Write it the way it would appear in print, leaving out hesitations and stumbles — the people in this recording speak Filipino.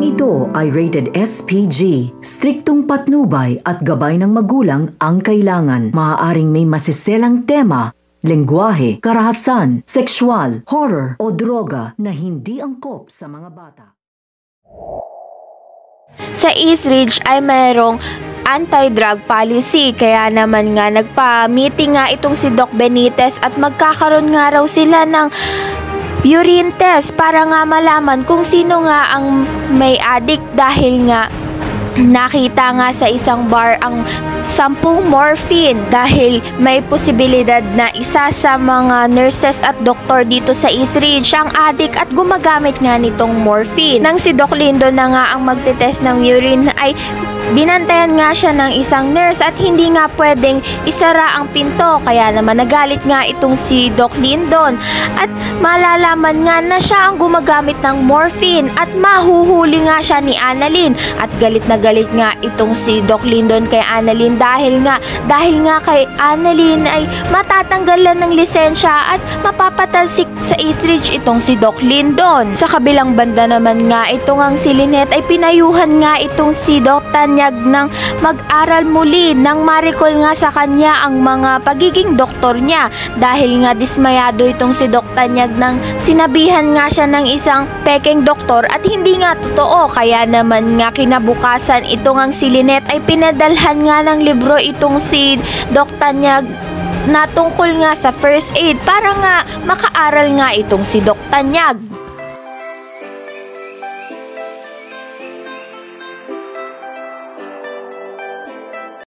ito ay rated SPG. Striktong patnubay at gabay ng magulang ang kailangan. Maaaring may masiselang tema, lengguwahe, karahasan, sexual, horror o droga na hindi angkop sa mga bata. Sa East Ridge ay mayroong anti-drug policy, kaya naman nga nagpa-meeting nga itong si Doc Benitez at magkakaroon nga raw sila ng urine test para nga malaman kung sino nga ang may addict, dahil nga nakita nga sa isang bar ang 10 morphine, dahil may posibilidad na isa sa mga nurses at doktor dito sa East Ridge ang addict at gumagamit nga nitong morphine. Nang si Doc Lindo na nga ang magtetest ng urine ay binantayan nga siya ng isang nurse at hindi nga pwedeng isara ang pinto, kaya naman nagalit nga itong si Doc Lindon at malalaman nga na siya ang gumagamit ng morphine at mahuhuli nga siya ni Annalyn, at galit na galit nga itong si Doc Lindon kay Annalyn dahil nga kay Annalyn ay matatanggalan ng lisensya at mapapatalsik sa East Ridge itong si Doc Lindon. Sa kabilang banda naman nga itong ang si Lynette ay pinayuhan nga itong si Doc Tanyag ng mag-aral muli nang maricol nga sa kanya ang mga pagiging doktor niya, dahil nga dismayado itong si Doc Tanyag nang sinabihan nga siya ng isang pekeng doktor at hindi nga totoo. Kaya naman nga kinabukasan itong ang si Lynette ay pinadalhan nga ng libro itong si Doc Tanyag na tungkol nga sa first aid para nga makaaral nga itong si Doc Tanyag.